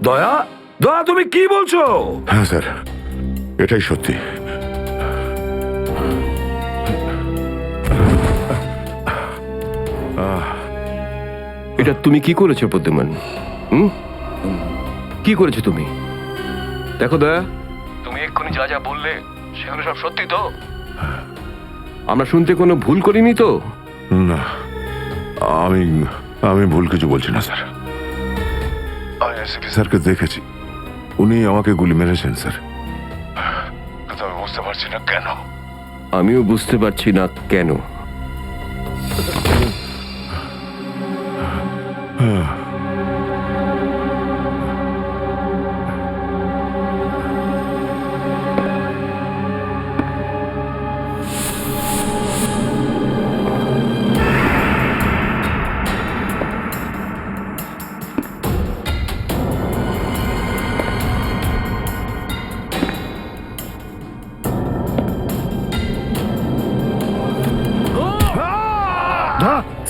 দয়া, দয়া তুমি কি বলছো? হ্যাঁ স্যার, এটাই সত্যি। এটা তুমি কি করেছো প্রদ্যুমান? কি করেছো তুমি? দেখো দয়া, তুমি এক্ষুনি যা যা বললে সেগুলো সব সত্যি তো? আমরা শুনতে কোনো ভুল করিনি তো? না, আমি আমি ভুল কিছু বলছি না স্যার। আমি এসপি স্যারকে দেখেছি, উনি আমাকে গুলি মেরেছেন স্যার। কিন্তু আমি বুঝতে পারছি না কেন। আমিও বুঝতে পারছি না কেন।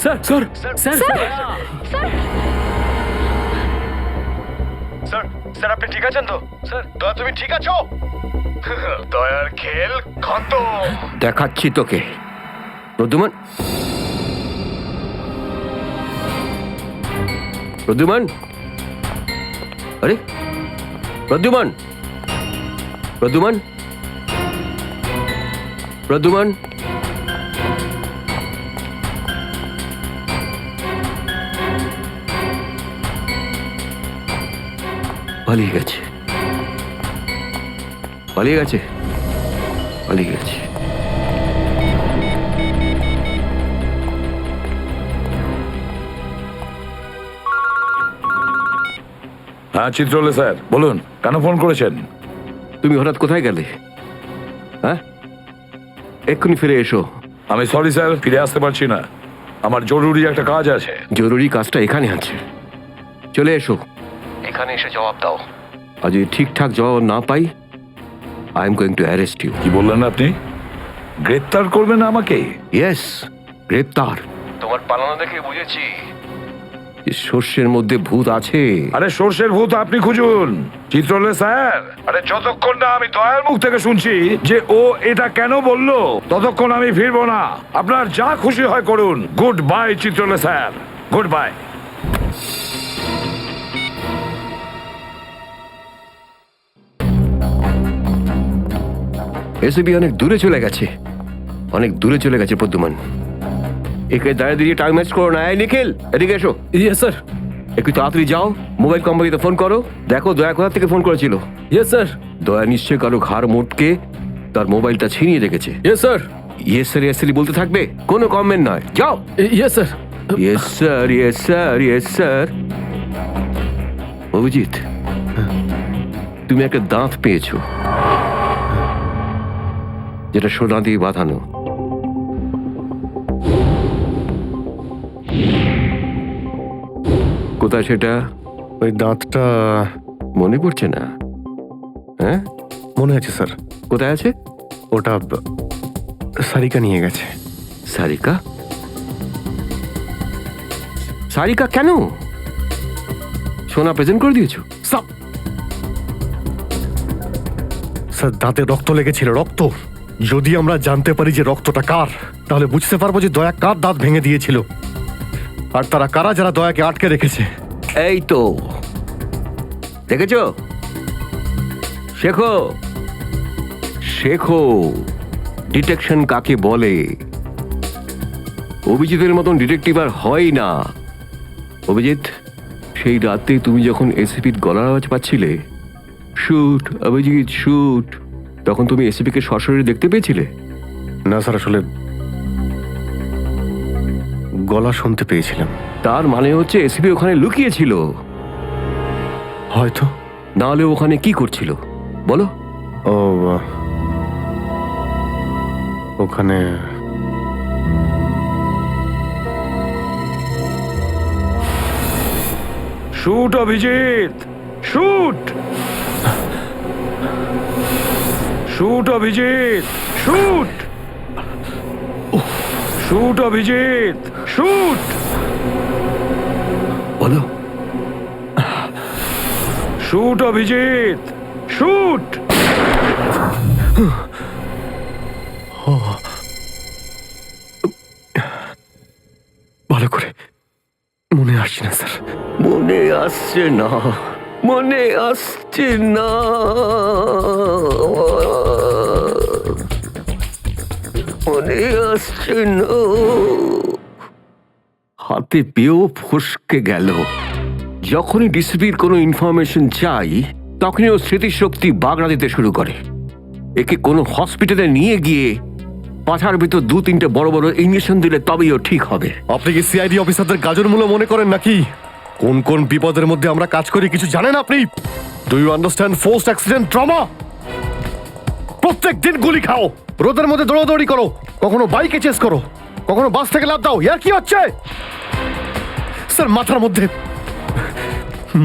Sir sir sir sir, sir আপনি ঠিক আছেন তো? স্যার, দয়া তুমি ঠিক আছো? দয়ার খেল খতম। দেখাচ্ছি তোকে প্রদ্যুমান। প্রদ্যুমান, আরে প্রদ্যুমান, প্রদ্যুমান, প্রদ্যুমান, পালিয়ে গেছে, পালিয়ে গেছে, পালিয়ে গেছে। হ্যাঁ চিত্রলে স্যার, বলুন কেন ফোন করেছেন? তুমি হঠাৎ কোথায় গেলে? হ্যাঁ, এক্ষুনি ফিরে এসো। আমি সরি স্যার, ফিরে আসতে পারছি না, আমার জরুরি একটা কাজ আছে। জরুরি কাজটা এখানে আছে, চলে এসো। এখানে এসে জবাব দাও। আর যদি ঠিকঠাক জবাব না পাই, I am going to arrest you. কি বললেন আপনি? গ্রেপ্তার করবেন আমাকে? ইয়েস, গ্রেপ্তার। তোমার পালানো দেখে বুঝেছি সর্ষের মধ্যে ভূত আছে। আরে সর্ষের ভূত আপনি খুঁজুন চিত্রলে স্যার। আরে যতক্ষণ না আমি দয়ার মুখ থেকে শুনছি যে ও এটা কেন বললো, ততক্ষণ আমি ফিরবো না। আপনার যা খুশি হয় করুন। Goodbye Chitrale sir, goodbye. এসবি অনেক দূরে চলে গেছে, অনেক দূরে চলে গেছে প্রদ্যুমান। একে দাঁড়িয়ে দিয়ে টাইম ওয়েস্ট করো না। এই নিখিল, এদিকে এসো। Yes sir. একটু তাড়াতাড়ি যাও, মোবাইল কোম্পানিতে ফোন করো, দেখো দয়া কোথা থেকে ফোন করেছিল। Yes sir. দয়া নিশ্চয়ই কারো ঘাড় মোটকে তার মোবাইলটা ছিনিয়ে রেখেছে। Yes sir. Yes sir, yes sir বলতে থাকবে, কোনো কমেন্ট নয়। যাও। Yes sir. Yes sir, yes sir, yes sir. Abhijit, তুমি একটা দাঁত পেয়েছো, যেটা সোনা দিয়ে বাঁধানো। কোথায় সেটা? ওই দাঁতটা মনে পড়ছে না? হ্যাঁ, মনে আছে স্যার। কোথায় আছে? ওটা সারিকা নিয়ে গেছে। সারিকা? সারিকা কেন? সোনা প্রেজেন্ট করে দিয়েছো? স্যার, দাঁতে রক্ত লেগেছিল, রক্ত। যদি আমরা জানতে পারি যে রক্তটা কার, তাহলে বুঝতে পারবো যে দয়া কার দাঁত ভেঙে দিয়েছিল, আর তারা কারা যারা দয়াকে আটকে রেখেছে। এই তো দেখেছো, শেখো, শেখো ডিটেকশন কাকে বলে। অভিজিতের মতন ডিটেকটিভ আর হয় না। অভিজিৎ, সেই রাতে তুমি যখন এসিপির গলার আওয়াজ পাচ্ছিলে, শুট অভিজিৎ শুট, তখন তুমি এসিপিকে সরাসরি দেখতে পেয়েছিলে? না স্যার, আসলে গলা শুনতে পেয়েছিলাম। তার মানে হচ্ছে এসিপি ওখানে লুকিয়েছিল। হয়তো। নাহলে ওখানে কি করছিল বলো? ও ওখানে shoot Abhijit, shoot, shoot Abhijit, shoot, shoot Abhijit, shoot, বলো। Shoot Abhijit, shoot. ভালো করে মনে আসছে না স্যার। মনে আসছে না, মনে আসছে না। মনে আসছে না। হাতে পেয়েও ফসকে গেল। যখনই ডিসিপির কোনো ইনফরমেশন চাই তখনই ও স্মৃতিশক্তি বাগড়া দিতে শুরু করে। একে কোনো হসপিটালে নিয়ে গিয়ে পাছার ভিতর 2-3টে বড় বড় ইঞ্জেকশন দিলে তবেই ও ঠিক হবে। আপনি কি সিআইডি অফিসারদের গাজর মূল্য মনে করেন নাকি? কোন কোন বিপদের মধ্যে আমরা কাজ করি কিছু জানেন আপনি? Do you understand forced accident trauma? প্রত্যেক দিন গুলি খাও, রোদের মধ্যে দৌড়াদৌড়ি করো, কখনো বাইকে চেস করো, কখনো বাস থেকে লাফ দাও। ইয়ার কি হচ্ছে স্যার?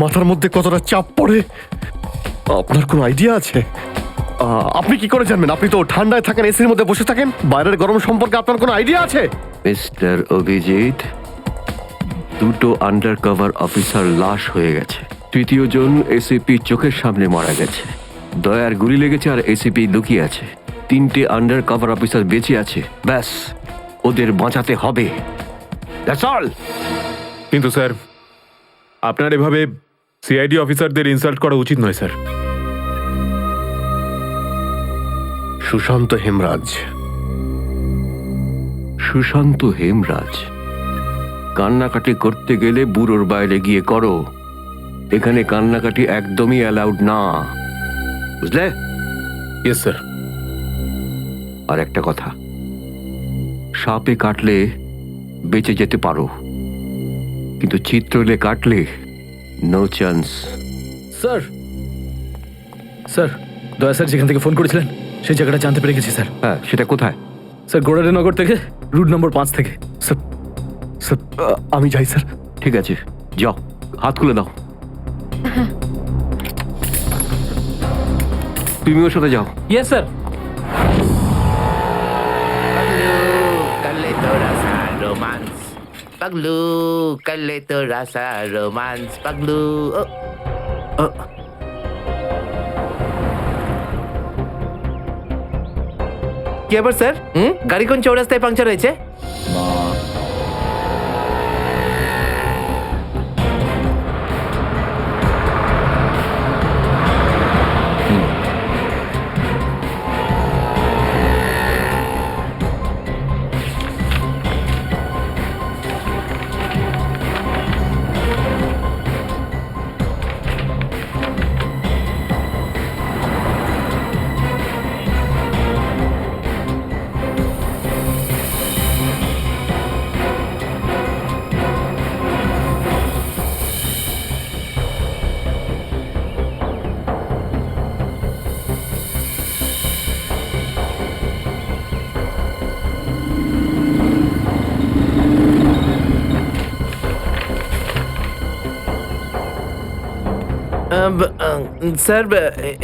মাথার মধ্যে কতটা চাপ পড়ে আপনার কোনো আইডিয়া আছে? আপনি কি করে জানবেন? আপনি তো ঠান্ডায় থাকেন, এসির মধ্যে বসে থাকেন। বাইরের গরম সম্পর্কে আপনার কোনো আইডিয়া আছে? মিস্টার অভিজিৎ, 2টো আন্ডার কভার অফিসার লাশ হয়ে গেছে। 3য় জন এসিপি চোখের সামনে মারা গেছে। দয়ার গুলি লেগেছে আর এসিপি লুকিয়ে আছে। 3টে আন্ডার কভার অফিসার বেঁচে আছে। ব্যাস, ওদের বাঁচাতে হবে। That's all. কিন্তু স্যার, আপনার এভাবে সিআইডি অফিসারদের ইনসাল্ট করা উচিত নয় স্যার। সুশান্ত হেমরাজ। সুশান্ত হেমরাজ? কান্নাকাটি করতে গেলে বুড়োর বাইরে গিয়ে করো। এখানে কান্নাকাটি একদমই অ্যালাউড না, বুঝলে? Yes sir. আর একটা কথা, সাপে কাটলে বেঁচে যেতে পারো, কিন্তু চিত্রলে কাটলে নো চান্স। স্যার, স্যার, দয়া স্যার যেখান থেকে ফোন করেছিলেন সেই জায়গাটা জানতে পেরে গেছি স্যার। হ্যাঁ, সেটা কোথায়? স্যার, গোড়ারেনগর থেকে, রুট নম্বর 5 থেকে। স্যার, স্যার, আমি যাই স্যার। ঠিক আছে, যাও, হাত খুলে দাও। তুমি ওর সাথে যাও। Yes sir. Kale to rasa romance. Paglu, kale to rasa romance. Paglu. কি ব্যাপার স্যার? গাড়ি কোন চৌরাস্তায় পাংচার হয়েছে? স্যার,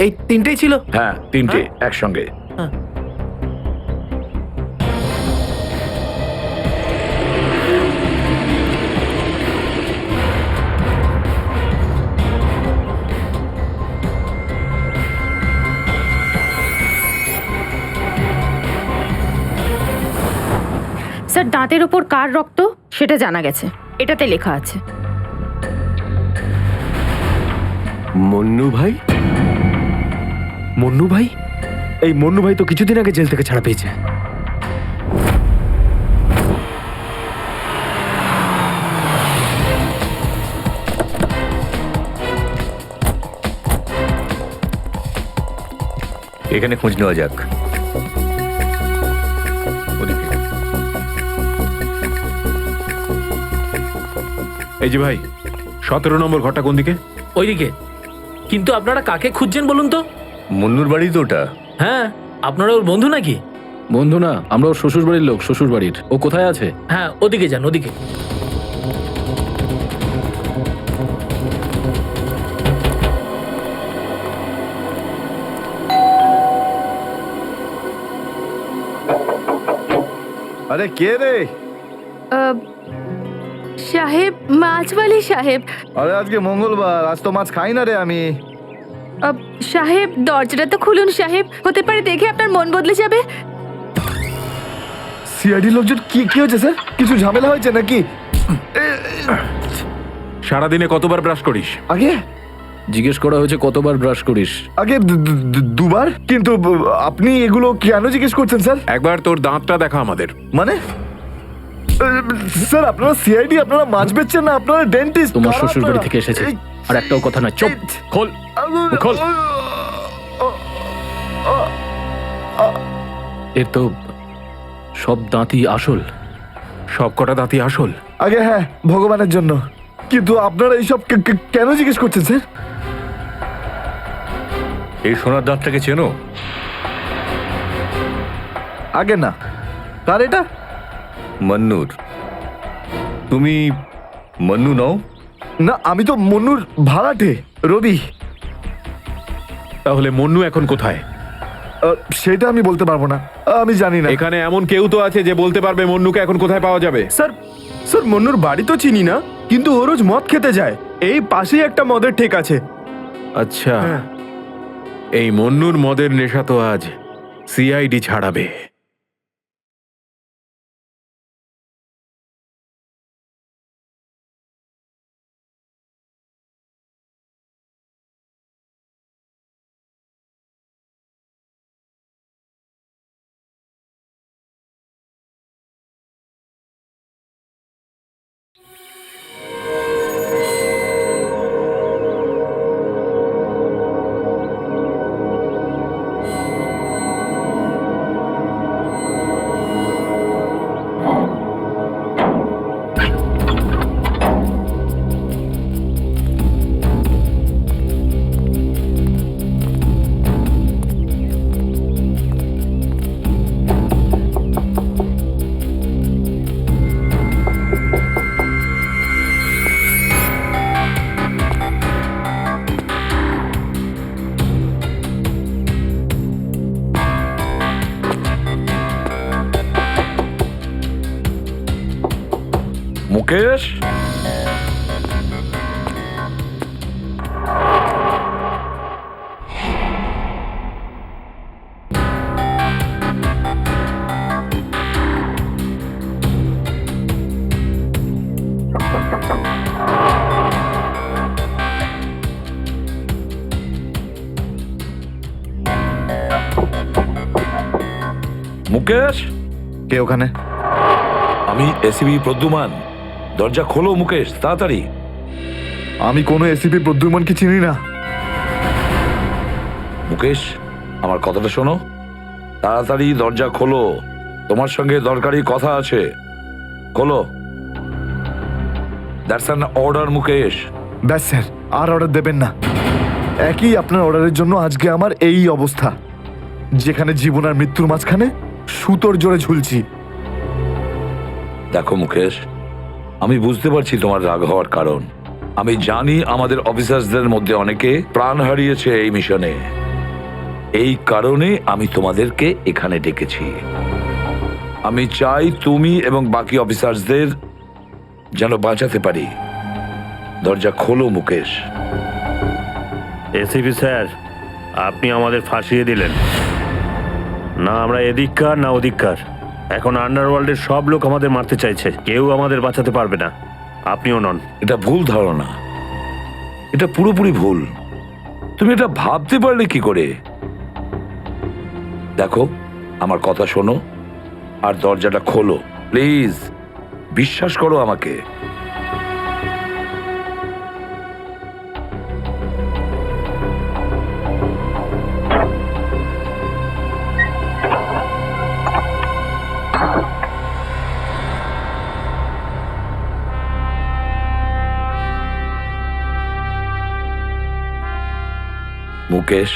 এই তিনটেই ছিল? হ্যাঁ, 3টে একসঙ্গে। স্যার, দাঁতের ওপর কার রক্ত সেটা জানা গেছে, এটাতে লেখা আছে। মন্নু ভাই? মন্নু ভাই? এই মন্নু ভাই তো কিছুদিন আগে জেল থেকে ছাড়া পেয়েছে। এখানে খোঁজ নেওয়া যাক। এই যে ভাই, 17 নম্বর ঘরটা কোন দিকে? ওইদিকে। কিন্তু আপনারা কাকে খুঁজছেন বলুন তো? মুন্নুর বাড়ি তো ওটা। হ্যাঁ, আপনারা ওর বন্ধু নাকি? বন্ধু না, আমরা ওর শ্বশুর বাড়ির লোক। শ্বশুর বাড়ির। ও কোথায় আছে? হ্যাঁ, ওদিকে যান, ওদিকে। আরে কে রে? সাহেব, মাছওয়ালি সাহেব। আরে আজকে মঙ্গলবার, আজ তো মাছ খাই না রে আমি। সাহেব দরজাটা তো খুলুন সাহেব, হতে পারে দেখে আপনার মন বদলে যাবে। সিআইডি লোকজন কি কি হয়েছে স্যার? কিছু ঝামেলা হয়েছে নাকি? সারাদিনে কতবার ব্রাশ করিস? আগে জিজ্ঞেস করা হয়েছে কতবার ব্রাশ করিস। আগে দুবার। কিন্তু আপনি এগুলো কেন জিজ্ঞেস করছেন স্যার? একবার তোর দাঁতটা দেখা আমাদের। মানে স্যার আপনারা সিআইডি, আপনারা মাছ বেচছেন না আপনারা ডেন্টিস্ট? তোমার শ্বশুর বাড়ি থেকে এসেছে, আর একটাও কথা না। চুপ, খোল খোল। এর তো সব দাঁতই আসল। সব কটা দাঁতই আসল? আগে হ্যাঁ, ভগবানের জন্য। কিন্তু আপনারা এইসব কেন জিজ্ঞেস করছেন স্যার? এই সোনার দাঁতটাকে চেনো? আগে না। কার এটা? মন্নুর। তুমি মন্নু নও? না, আমি তো মন্নুর ভাড়াটে, রবি। তাহলে মন্নু এখন কোথায়? সেটা আমি বলতে পারবো না, আমি জানি না। এখানে এমন কেউ তো আছে যে বলতে পারবে মন্নুকে এখন কোথায় পাওয়া যাবে? স্যার স্যার মন্নুর বাড়ি তো চিনি না, কিন্তু ও রোজ মদ খেতে যায়। এই পাশেই একটা মদের ঠেক আছে। আচ্ছা, এই মন্নুর মদের নেশা তো আজ সিআইডি ছাড়াবে। মুকেশ, মুকেশ, কে ওখানে? আমি এসিবি প্রদ্যুমান। দরজা খোলো মুকেশ, তাড়াতাড়ি। আমি কোনো এসিপি প্রদ্যুমনকে চিনি না। মুকেশ, আমার কথাটা শোনো, তাড়াতাড়ি দরজা খোলো, তোমার সঙ্গে দরকারি কথা আছে। খোলো। That's an order Mukesh. ব্যাস স্যার, আর অর্ডার দেবেন না। একই আপনার অর্ডারের জন্য আজকে আমার এই অবস্থা, যেখানে জীবন আর মৃত্যুর মাঝখানে সুতোর জোরে ঝুলছি। দেখো মুকেশ, আমি বুঝতে পারছি তোমার রাগ হওয়ার কারণ। আমি জানি আমাদের অফিসারদের মধ্যে অনেকে প্রাণ হারিয়েছে এই মিশনে। এই কারণে আমি তোমাদেরকে এখানে ডেকেছি। আমি চাই তুমি এবং বাকি অফিসারদের যেন বাঁচাতে পারি। দরজা খোলো মুকেশ। এসিপি স্যার, আপনি আমাদের ফাঁসিয়ে দিলেন। না আমরা এদিককার না ওদিককার। এখন আন্ডারওয়ার্ল্ডের সব লোক আমাদের মারতে চাইছে, কেউ আমাদের বাঁচাতে পারবে না, আপনিও নন। এটা ভুল ধারণা, এটা পুরোপুরি ভুল। তুমি এটা ভাবতে পারলে কি করে? দেখো, আমার কথা শোনো আর দরজাটা খোলো প্লিজ। বিশ্বাস করো আমাকে। মুকেশ,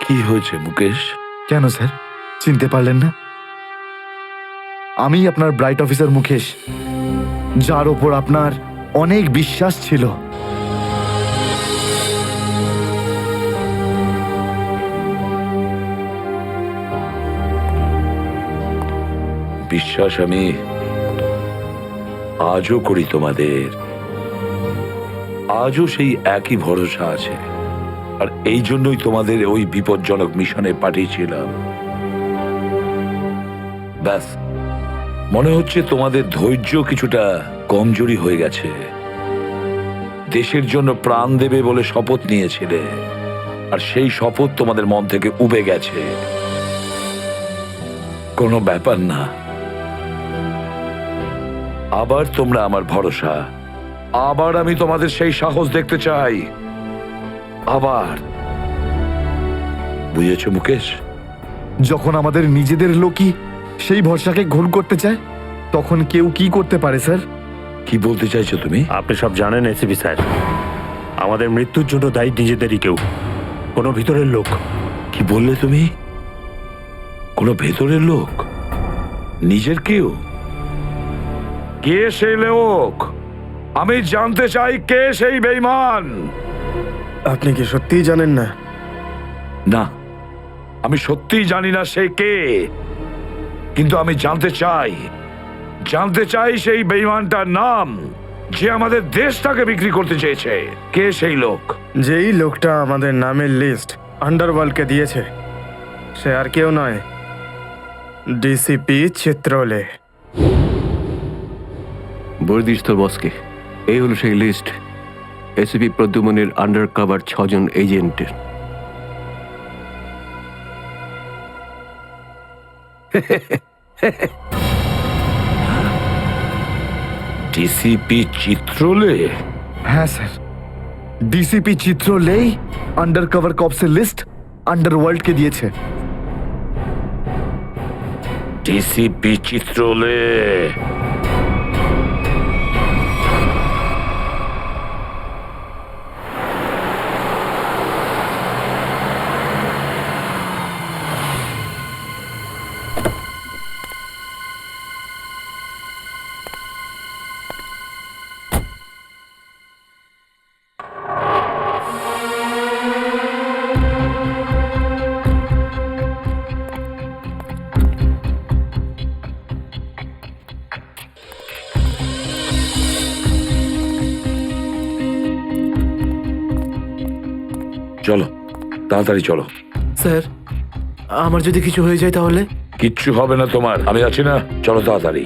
কি হয়েছে মুকেশ? কেন স্যার, চিনতে পারলেন না? আমি আপনার ব্রাইট অফিসার মুকেশ, যার ওপর আপনার অনেক বিশ্বাস ছিল। বিশ্বাস আমি আজও করি তোমাদের, আজও সেই একই ভরসা আছে। আর এই জন্যই তোমাদের ওই বিপজ্জনক মিশনে পাঠিয়েছিলাম। ব্যাস, মনে হচ্ছে তোমাদের ধৈর্য কিছুটা কমজোরি হয়ে গেছে। দেশের জন্য প্রাণ দেবে বলে শপথ নিয়েছিলে, আর সেই শপথ তোমাদের মন থেকে উবে গেছে। কোনো ব্যাপার না, আবার তোমরা আমার ভরসা, আবার আমি তোমাদের সেই সাহস দেখতে চাই। আবার, বুঝেছ মুকেশ? যখন আমাদের নিজেদের লোকই সেই ভরসাকে ঘোল করতে চায়, তখন কেউ কি করতে পারে স্যার? কি বলতে চাইছো তুমি? আপনি সব জানেন এসিপি স্যার, আমাদের মৃত্যুর জন্য দায়ী নিজেদেরই কেউ, কোনো ভিতরের লোক। কি বললে তুমি? কোনো ভেতরের লোক? নিজের কেউ? কে সেই লোক? আমি জানতে চাই কে সেই বেঈমান। আপনি কি সত্যিই জানেন না? না, আমি সত্যিই জানি না সে কে, কিন্তু আমি জানতে চাই সেই বেঈমানটার নাম, যে আমাদের দেশটাকে বিক্রি করতে চেয়েছে। কে সেই লোক? যেই লোকটা আমাদের নামের লিস্ট আন্ডারওয়ার্ল্ডকে দিয়েছে, সে আর কেউ নয়, ডিসিপি চিত্রলে। বলে দিস তোর বসকে, এই হলো সেই লিস্ট এসিপি প্রদ্যুমনের আন্ডার কভার 6 জন এজেন্টের। ডিসিপি চিত্রলে? হ্যাঁ স্যার, ডিসিপি চিত্রলেই আন্ডার কভার কপসের লিস্ট আন্ডারওয়ার্ল্ডকে দিয়েছে। ডিসিপি চিত্রলে? চলো, তাড়াতাড়ি চলো। স্যার, আমার যদি কিছু হয়ে যায় তাহলে? কিচ্ছু হবে না তোমার, আমি আছি না। চলো তাড়াতাড়ি।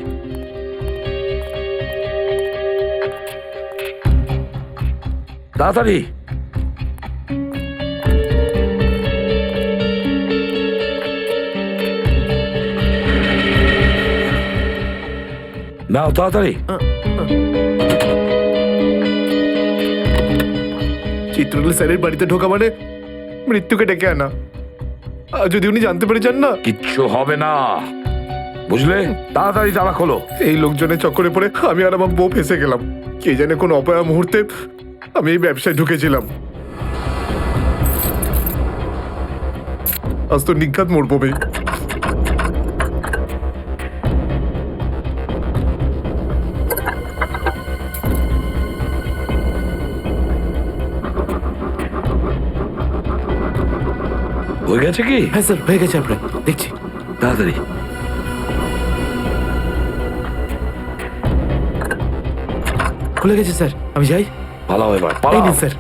তাড়াতাড়ি। নাও তাড়াতাড়ি। চিত্রলে স্যারের বাড়িতে ঢোকা মানে মৃত্যুকে ডেকে আনা। আর যদি উনি জানতে পেরে যান না? কিচ্ছু হবে না, বুঝলে? তাড়াতাড়ি তালা খোলো। এই লোকজনের চক্করে পড়ে আমি আর আমার বউ ফেসে গেলাম। কে জানে কোন অপয়া মুহূর্তে আমি এই ব্যবসায় ঢুকেছিলাম। আজ তো নিঘাত মরবো ভাই। হয়ে গেছে কি? হ্যাঁ স্যার, হয়ে গেছে, আপনার দেখছি। তাড়াতাড়ি। খুলে গেছে স্যার, আমি যাই। পালাও এবার, এই পালাও। নিন স্যার।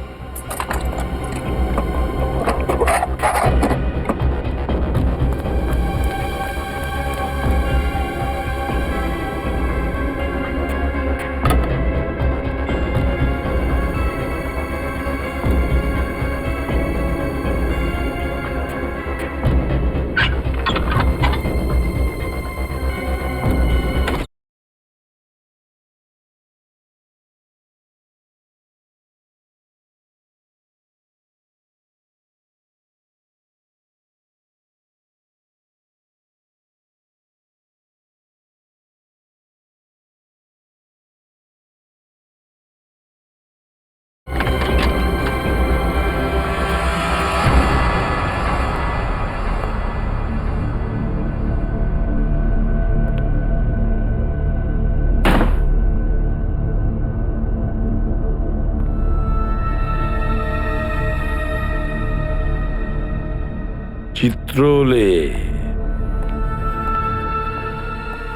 চিত্রলে,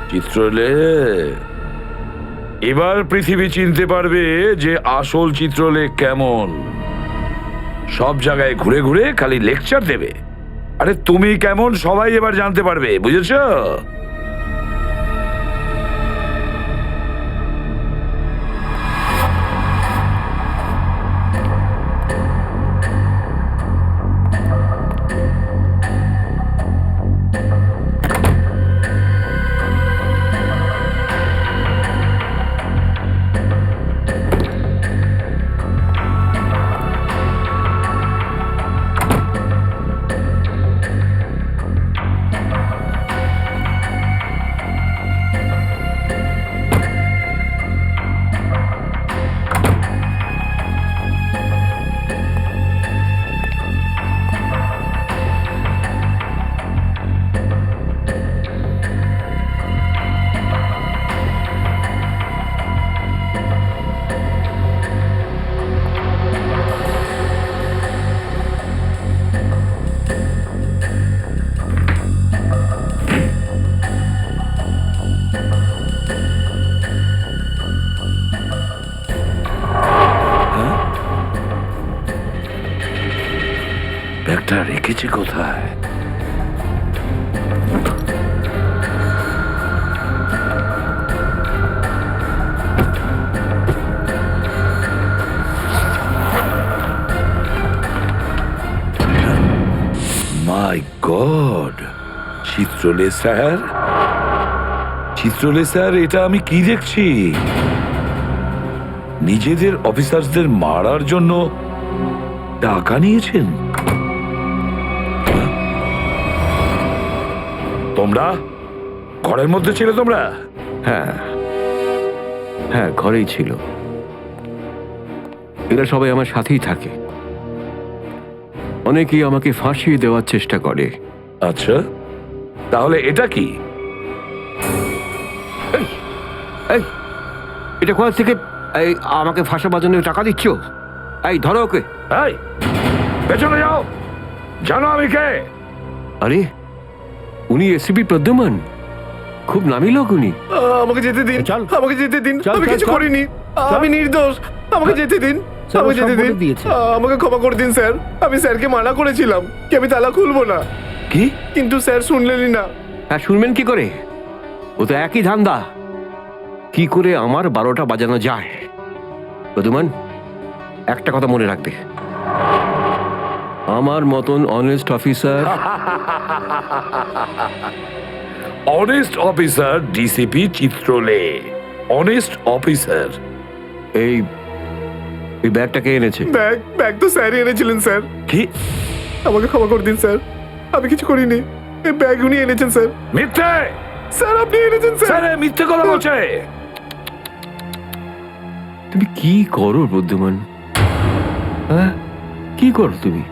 চিত্রলে এবার পৃথিবী চিনতে পারবে যে আসল চিত্রলে কেমন। সব জায়গায় ঘুরে ঘুরে খালি লেকচার দেবে। আরে তুমি কেমন সবাই এবার জানতে পারবে, বুঝেছো? ব্যাগটা রেখেছি কোথায়? মাই গড, চিত্রলে স্যার, চিত্রলে স্যার, এটা আমি কি দেখছি? নিজেদের অফিসারদের মারার জন্য টাকা নিয়েছেন? তোমরা ঘরের মধ্যে ছিলে? তোমরা? হ্যাঁ হ্যাঁ, ঘরেই ছিল। এরা সবাই আমার সাথেই থাকে। অনেকেই আমাকে ফাঁসিয়ে দেওয়ার চেষ্টা করে। আচ্ছা, তাহলে এটা কি? এই, এটা কোথা থেকে এই আমাকে ফাঁসাবার জন্য টাকা দিচ্ছ? এই ধরো ওকে। এই, পেছনে যাও, জানো আমি কে? আরে, উনি এসিপি প্রদ্যুমান, খুব নামি লোক উনি। আমাকে যেতে দিন, চল। আমাকে যেতে দিন, চল, আমি চল, কিছু চল। করিনি, আমি নির্দোষ, আমাকে যেতে দিন, আমাকে যেতে দিন, আমাকে ক্ষমা করে দিন স্যার। আমি স্যারকে মানা করেছিলাম কি আমি তালা খুলবো না, কি? কিন্তু স্যার শুনলেনই না। হ্যাঁ, শুনবেন কি করে? ও তো একই ধান্দা, কি করে আমার 12টা বাজানো যায়। প্রদ্যুমান, একটা কথা মনে রাখবে, আমার মতন honest officer, honest officer DCP Chitrale, honest officer. এই ব্যাগটাকে এনেছে। ব্যাগ তো স্যারই এনেছিলেন স্যার। কি? আমাকে ক্ষমা করে দিন স্যার, আমি কিছু করিনি, এই ব্যাগ উনি এনেছেন স্যার। মিথ্যে! স্যার আপনি এনেছেন স্যার। স্যার মিথ্যে কথা বলছে। তুমি কি করো প্রদ্যুমান? হ্যাঁ, কি করো তুমি?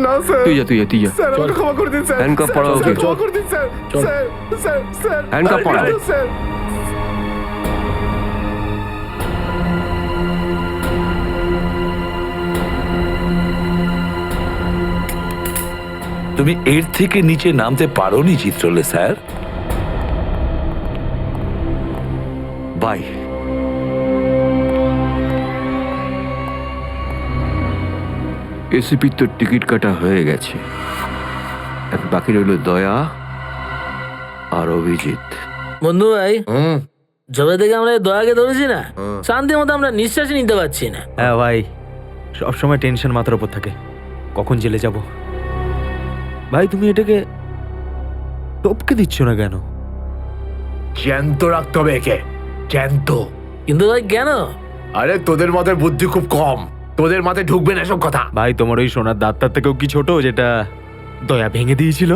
না স্যার, তুই যা, তুই যা, তুই যা। স্যার আমাকে ক্ষমা করে দিন স্যার। হ্যান্ডকাফ পরাও ওকে। ক্ষমা করে দিন স্যার। চল। স্যার স্যার স্যার হ্যান্ডকাফ পরাও। স্যার। তুমি এর থেকে নিচে নামতে পারোনি চিত্রলে স্যার। বাই। এসিপির তো টিকিট কাটা হয়ে গেছে, এখন বাকি রইল দয়া আর অভিজিৎ। বন্ধু ভাই, যবে থেকে আমরা এই দয়াকে ধরেছি না, শান্তি মতো আমরা নিঃশ্বাসই নিতে পারছি না। হ্যাঁ ভাই, সবসময় টেনশন মাথার উপর থাকে, কখন জেলে যাব। ভাই তুমি এটাকে টপকে দিচ্ছ না কেন? জ্যান্ত রাখতে হবে একে, জ্যান্ত। কিন্তু ভাই কেন? আরে তোদের মাথায় বুদ্ধি খুব কম, তোদের মাথায় ঢুকবে না সব কথা। ভাই তোমার ওই সোনার দাঁতটার থেকেও কি ছোট যেটা দয়া ভেঙে দিয়েছিল?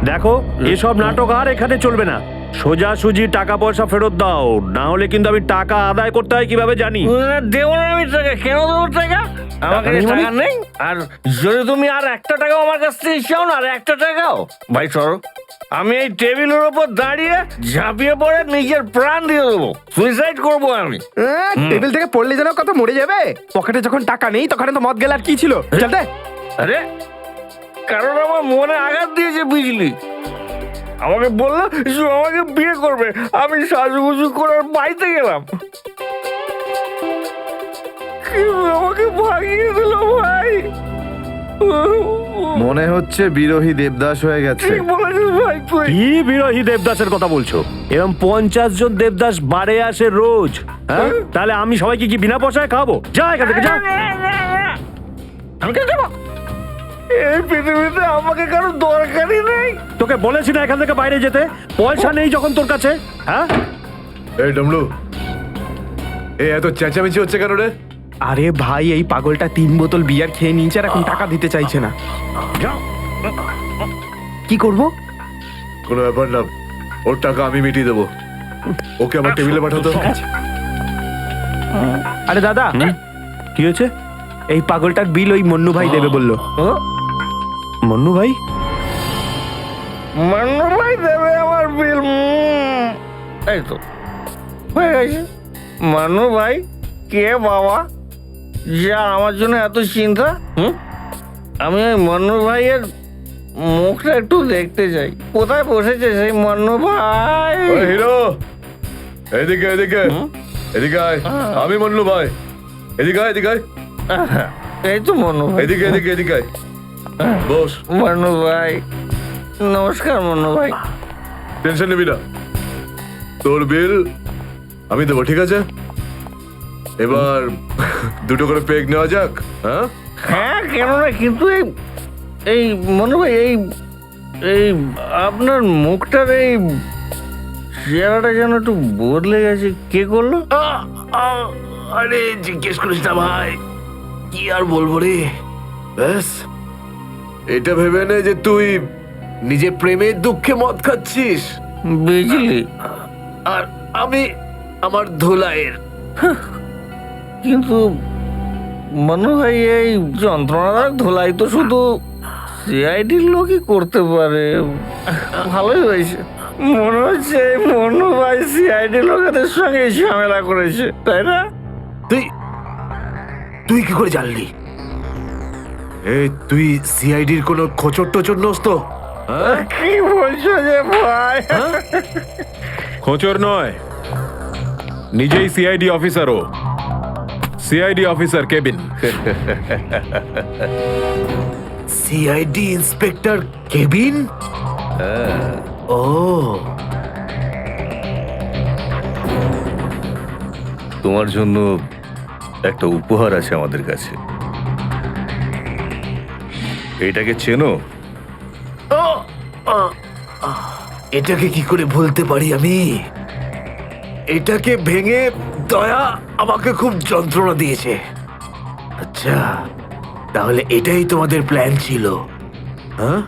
দেখো এসব নাটক আর এখানে চলবে না। সোজাসুজি টাকা পয়সা ফেরত দাও, না হলে কিন্তু আমি টাকা আদায় করতে হয় কিভাবে জানি। দেবো না আমি টাকা, কেন দেবো টাকা? আমাকে টাকা নেই। আর যদি তুমি আর একটা টাকাও আমার কাছ থেকে চাও না, আর একটা টাকাও, ভাই সরো, আমি এই টেবিলের ওপর দাঁড়িয়ে ঝাঁপিয়ে পড়ে নিজের প্রাণ দিয়ে দেবো, সুইসাইড করবো আমি। টেবিল থেকে পড়লে যেন কত মরে যাবে। পকেটে যখন টাকা নেই তখন তো মদ গেলে আর কি ছিল। চলতে আরে কারণ আমার মনে আঘাত দিয়েছে বিজলি। আমাকে বললো যে আমাকে বিয়ে করবে, আমি সাজুগুজু করার বাড়িতে গেলাম, আমাকে ভাগিয়ে দিল ভাই। মনে হচ্ছে বিরোহী দেবদাস হয়ে গেছে। ঠিক বলেছিস ভাই তুই। কি বিরোহী দেবদাসের কথা বলছো? এরকম 50 জন দেবদাস বাড়ে আসে রোজ। হ্যাঁ, তাহলে আমি সবাইকে কি বিনা পয়সায় খাবো? যা এখান থেকে যা। আমি কেন যাবো? এই পৃথিবীতে আমাকে কারো দরকারই নেই। তোকে বলেছি না এখান থেকে বাইরে যেতে? পয়সা নেই যখন তোর কাছে। হ্যাঁ, এই ডমলু, এই এত চেঁচামেচি হচ্ছে কেন রে? আরে ভাই, এই পাগলটা 3 বোতল বিয়ার খেয়ে নিয়েছে আর এখন টাকা দিতে চাইছে না। কি করব? কোনো ব্যাপার না, ওর টাকা আমি মিটিয়ে দেবো। ওকে আমার টেবিলে পাঠাতো। আরে দাদা, কি হয়েছে? এই পাগলটার বিল ওই মন্নু ভাই দেবে বললো। মন্নু ভাই? মান্নু ভাই দেবে আমার বিল। এই তো হয়ে গেছে। মান্নু ভাই কে বাবা, যা আমার জন্য এত চিন্তা? আমি ওই মান্নু ভাইয়ের মুখটা একটু দেখতে চাই। কোথায় বসেছে সেই মান্নু ভাই? হিরো, এদিকে এদিকে। এদিকে আয়, আমি মন্নু ভাই। এদিকে আয়, এদিকে আয়। এই তো মনু ভাই। এদিকে এদিকে এদিকে আয়। বস। মনু ভাই, নমস্কার মনু ভাই। টেনশন নিবি না, তোর বিল আমি দেবো, ঠিক আছে? এবার দুটো করে পেগ নেওয়া যাক। হ্যাঁ হ্যাঁ, কেন না, কিন্তু এই মনু ভাই, এই আপনার মুখটার এই চেহারাটা যেন একটু বদলে গেছে। কে করলো? আরে জিজ্ঞেস করিস না ভাই, কি আর বলবো রে। ব্যাস, এটা ভেবে নে যে তুই নিজে প্রেমের দুঃখে মদ খাচ্ছিস, বিজলি। আর আমি আমার ধুলাইয়ের। কিন্তু মনু ভাই, এই যন্ত্রণাদার ধোলাই তো শুধু সিআইডির লোকই করতে পারে। ভালোই হয়েছে, মনে হচ্ছে এই মনু ভাই সিআইডি লোকেদের সঙ্গে ঝামেলা করেছে, তাই না? তুই কি করে জানলি? তুই সিআইডির কোনো খোঁচর টোচর নোস তো? কি বলছো যে ভাই? খোঁচর নয়, নিজেই সিআইডি অফিসারও। CID officer cabin. CID inspector cabin? ও, তোমার জন্য একটা উপহার আছে আমাদের কাছে। এটাকে চেনো? এটাকে কি করে ভুলতে পারি আমি? এটাকে ভেঙে দয়া আমাকে খুব যন্ত্রণা দিয়েছে। আচ্ছা, তাহলে এটাই তোমাদের প্ল্যান ছিল? হ্যাঁ,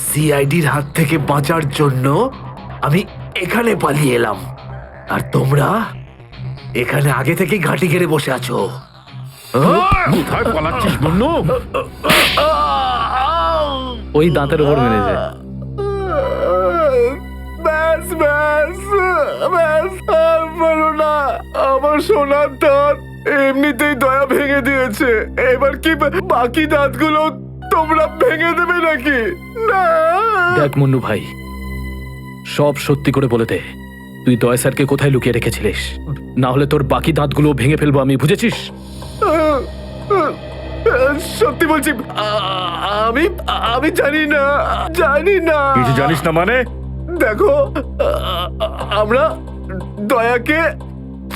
সিআইডির হাত থেকে বাঁচার জন্য আমি এখানে পালিয়ে এলাম, আর তোমরা এখানে আগে থেকেই ঘাঁটি ঘেরে বসে আছো। কোথায় পালাচ্ছিস মুন্নু? ওই দাঁতের উপর মেরেছে। ব্যাস ব্যাস ব্যাস, আর বলো না। আমার সোনার দাঁত এমনিতেই দয়া ভেঙে দিয়েছে, এবার কি বাকি দাঁতগুলো তোমরা ভেঙে দেবে নাকি? না। দেখ মুন্নু ভাই, সব সত্যি করে বলে দে, তুই দয়া স্যারকে কোথায় লুকিয়ে রেখেছিলিস? না হলে তোর বাকি দাঁতগুলো ভেঙে ফেলবো আমি, বুঝেছিস? সত্যি বলছি, আমি আমি জানি না, জানি না। কিছু জানিস না মানে? দেখো, আমরা দয়াকে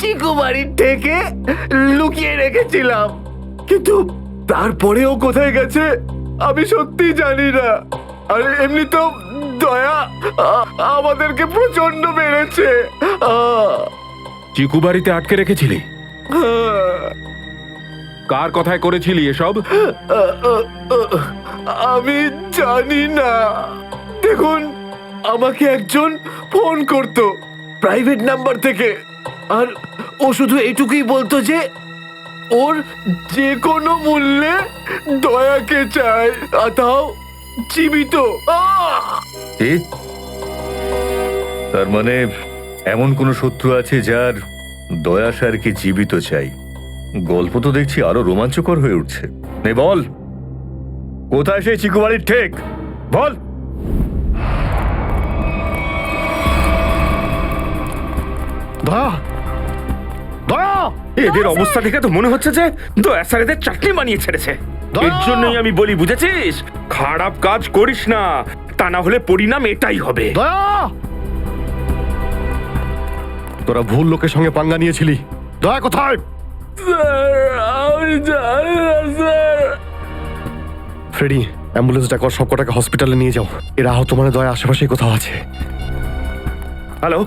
চিকু বাড়ির থেকে লুকিয়ে রেখেছিলাম, কিন্তু তারপরেও কোথায় গেছে আমি সত্যি জানি না। আর এমনি তো দয়া আমাদেরকে প্রচন্ড মেরেছে। চিকু বাড়িতে আটকে রেখেছিলি? কার কথায় করেছিলি এসব? আমি জানি না। দেখুন, আমাকে একজন ফোন করতো প্রাইভেট নাম্বার থেকে, আর ও শুধু এইটুকুই বলতো যে ওর যে কোনো মূল্যে দয়াকে চায়, আর তাও জীবিত। তার মানে এমন কোন শত্রু আছে যার দয়া স্যারকে জীবিত চাই? গল্প তো দেখছি আরো রোমাঞ্চকর হয়ে উঠছে। নে বল, কোথায় সেই চিকু বাড়ির ঠেক? বল। দয়া, দয়া, এদের অবস্থা দেখে তো মনে হচ্ছে যে দয়া স্যার এদের চাটনি বানিয়ে ছেড়েছে। এর জন্যই আমি বলি, বুঝেছিস, খারাপ কাজ করিস না, তা না হলে পরিণাম এটাই হবে। দয়া, তোরা ভুল লোকের সঙ্গে পাঙ্গা নিয়েছিলি। দয়া কোথায়? ফ্রেডি, অ্যাম্বুলেন্স ডাকো, সব কটাকে হসপিটালে নিয়ে যাও। এরা আহত মানে দয়া আশেপাশেই কোথাও আছে। Hello,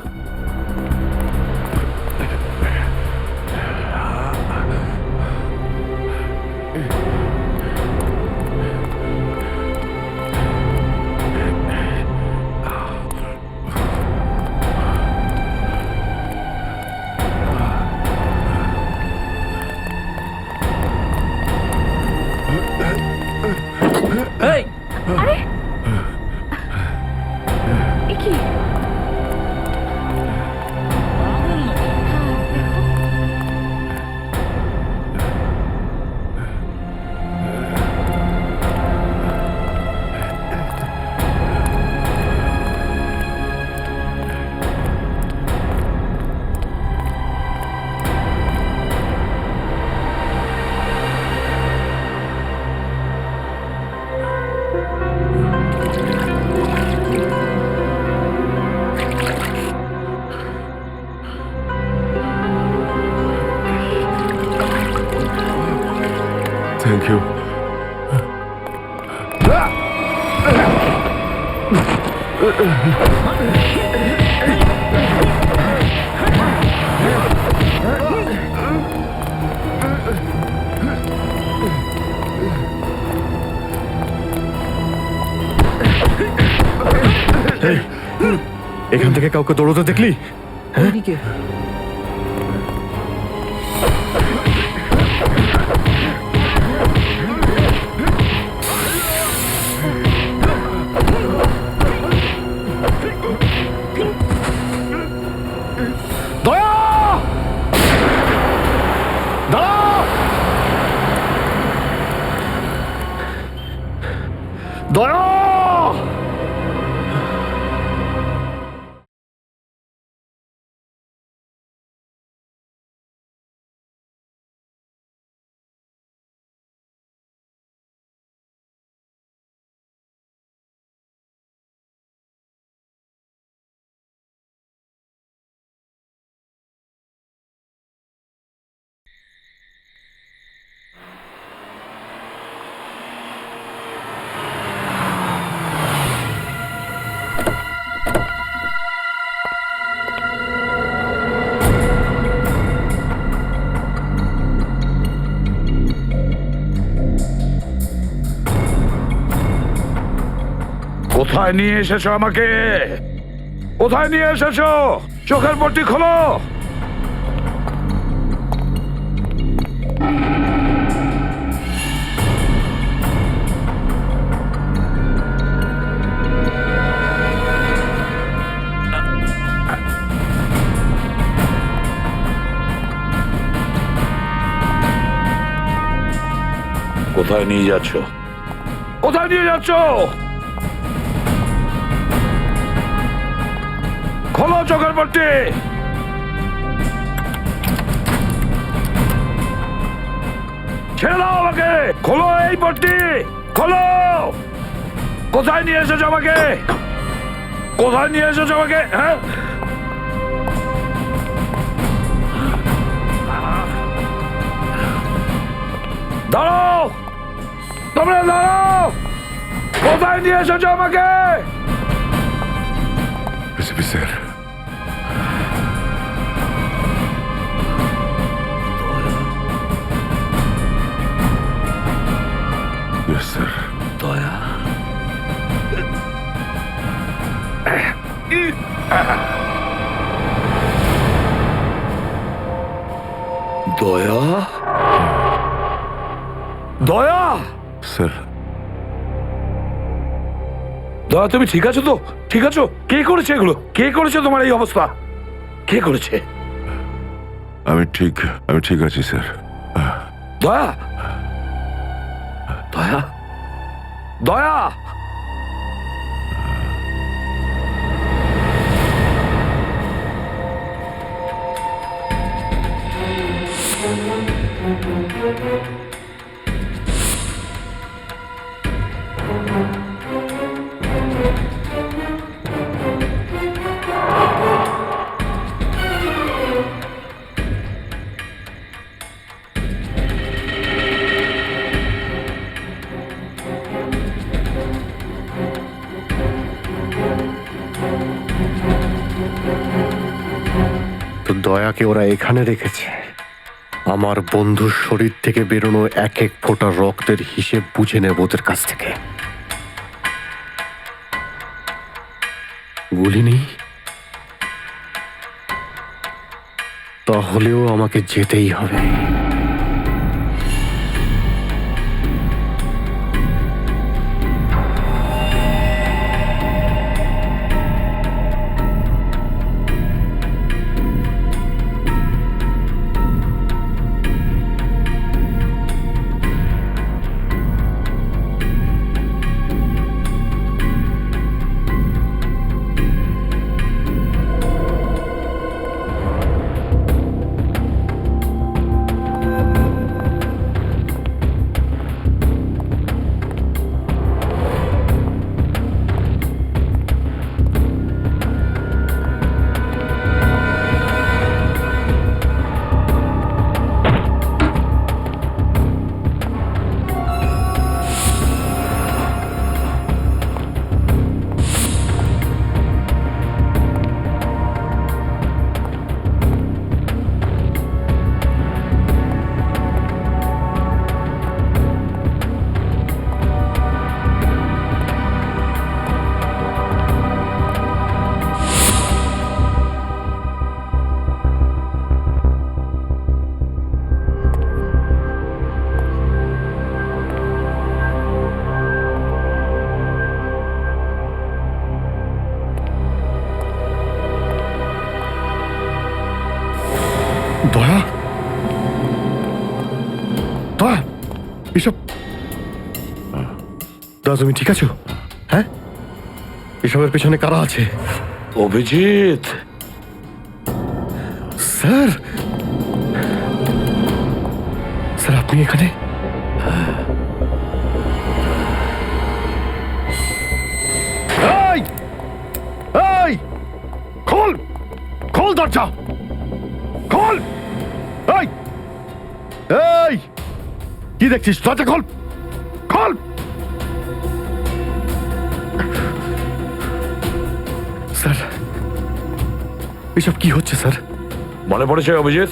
thank you. এখান থেকে কাউকে দৌড়তে দেখলি? দয়া! দাঁড়াও! দয়া! কোথায় নিয়ে এসেছো আমাকে? কোথায় নিয়ে এসেছো? চোখের পট্টি খোলো। কোথায় নিয়ে যাচ্ছ? কোথায় নিয়ে যাচ্ছ? খোলো চোখের পট্টি। ছেড়ে দাও আমাকে। খোলো এই পট্টি, খোলো। কোথায় নিয়ে এসেছো আমাকে? কোথায় নিয়ে এসেছো আমাকে? হ্যাঁ, দাঁড়াও, তোমরা দাঁড়াও। কোথায় নিয়ে এসেছো আমাকে? SP sir, yes sir. দয়া, দয়া, দয়া, স্যার, দয়া, তুমি ঠিক আছো তো? ঠিক আছো? কে করেছে এগুলো? কে করেছে তোমার এই অবস্থা? কে করেছে? আমি ঠিক আছি স্যার। দয়া, দয়া, দয়া। তো দয়াকে ওরা এখানে রেখেছে আমার বন্ধুর শরীর থেকে বেরোনো এক এক ফোঁটা রক্তের হিসেব বুঝে নেব ওদের কাছ থেকে। গুলি নেই, তাহলেও আমাকে যেতেই হবে। এসব দাদা তুমি ঠিক আছো? হ্যাঁ, এসবের পেছনে কারা আছে? অভিজিৎ, স্যার, স্যার আপনি এখানে? এই এই খোল, খোল দরজা, খোল! এই এই কি দেখছিস? দরজা খোল, খোল! স্যার এসব কি হচ্ছে স্যার? মনে পড়েছে অভিজিৎ?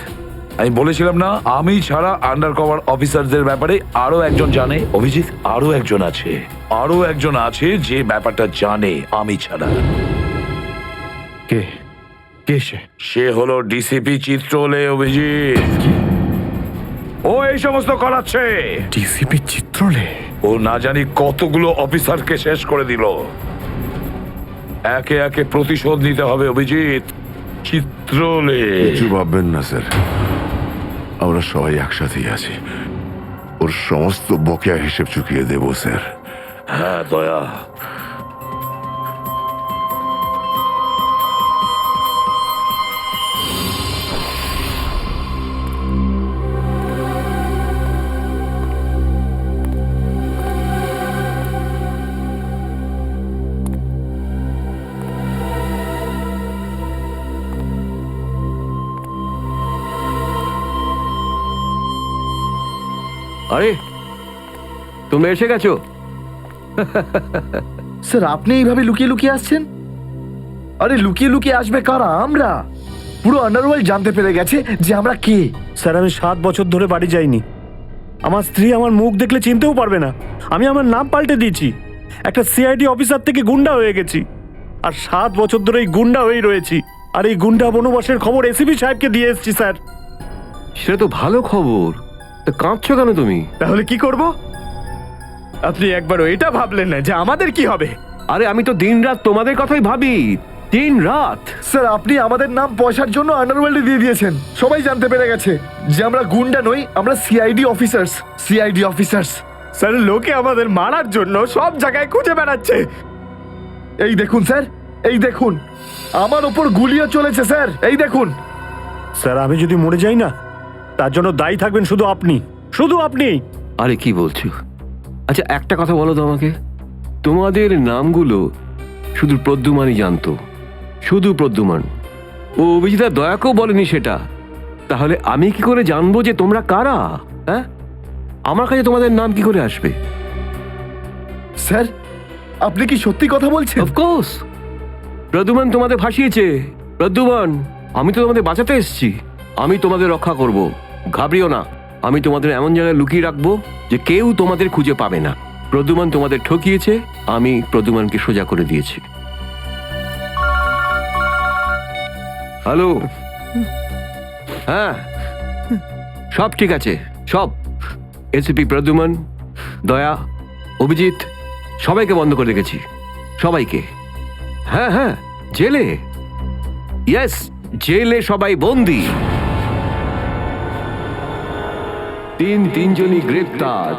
আমি বলেছিলাম না, আমি ছাড়া আন্ডার কভার অফিসারদের ব্যাপারে আরো একজন জানে। অভিজিৎ, আরো একজন আছে, আরো একজন আছে যে ব্যাপারটা জানে আমি ছাড়া। কে কে সে? সে হলো ডিসিপি চিত্রলে। অভিজিৎ, ও এই সমস্ত করাচ্ছে। ডিসিপি চিত্রলে? ও না জানি কতগুলো অফিসারকে শেষ করে দিল। একে একে প্রতিশোধ নিতে হবে অভিজিৎ। চিত্রলে। কিছু ভাববেন না স্যার, আমরা সবাই একসাথেই আছি। ওর সমস্ত বকেয়া হিসেব চুকিয়ে দেব স্যার। হ্যাঁ দয়া। আরে তোমরা এসে গেছো? স্যার আপনি এইভাবে লুকিয়ে লুকিয়ে আসছেন? আরে লুকিয়ে লুকিয়ে আসবে কারা? আমরা। পুরো আন্ডারওয়ার্ল্ড জানতে পেরে গেছে যে আমরা কে। স্যার আমি 7 বছর ধরে বাড়ি যাইনি। আমার স্ত্রী আমার মুখ দেখলে চিনতেও পারবে না। আমি আমার নাম পাল্টে দিয়েছি, একটা সিআইডি অফিসার থেকে গুন্ডা হয়ে গেছি। আর 7 বছর ধরে এই গুন্ডা হয়েই রয়েছি। আর এই গুন্ডা বনবাসের খবর এসিপি সাহেবকে দিয়ে এসেছি স্যার। সেটা তো ভালো খবর, তা কাঁদছো কেন তুমি? তাহলে কি করব? আপনি একবারও এটা ভাবলেন না যে আমাদের কি হবে? আরে আমি তো দিন রাত তোমাদের কথাই ভাবি, দিন রাত। স্যার আপনি আমাদের নাম পয়সার জন্য আন্ডারওয়ার্ল্ডে দিয়ে দিয়েছেন। সবাই জানতে পেরে গেছে যে আমরা গুন্ডা নই, আমরা CID officers. CID officers. Sir লোকে আমাদের মারার জন্য সব জায়গায় খুঁজে বেড়াচ্ছে। এই দেখুন স্যার, এই দেখুন, আমার ওপর গুলিও চলেছে স্যার। এই দেখুন। স্যার আমি যদি মরে যাই না, তার জন্য দায়ী থাকবেন শুধু আপনি, শুধু আপনি। আরে কি বলছো? আচ্ছা একটা কথা বলো তো আমাকে, তোমাদের নামগুলো শুধু প্রদ্যুমানই জানতো, শুধু প্রদ্যুমান। ও অভিজিৎ আর দয়াকেও বলেনি সেটা। তাহলে আমি কি করে জানবো যে তোমরা কারা? হ্যাঁ, আমার কাছে তোমাদের নাম কি করে আসবে? স্যার আপনি কি সত্যি কথা বলছেন? অফকোর্স, প্রদ্যুমান তোমাদের ফাঁসিয়েছে। প্রদ্যুমান, আমি তো তোমাদের বাঁচাতে এসেছি, আমি তোমাদের রক্ষা করব, ঘাবড়িও না। আমি তোমাদের এমন জায়গায় লুকিয়ে রাখবো যে কেউ তোমাদের খুঁজে পাবে না। প্রদ্যুমান তোমাদের ঠকিয়েছে, আমি প্রদ্যুমানকে সোজা করে দিয়েছি। হ্যালো, হ্যাঁ সব ঠিক আছে, সব। এসিপি প্রদ্যুমান, দয়া, অভিজিৎ সবাইকে বন্ধ করে রেখেছি, সবাইকে। হ্যাঁ হ্যাঁ, জেলে, ইয়েস জেলে সবাই বন্দি। তিনজনই গ্রেপ্তার।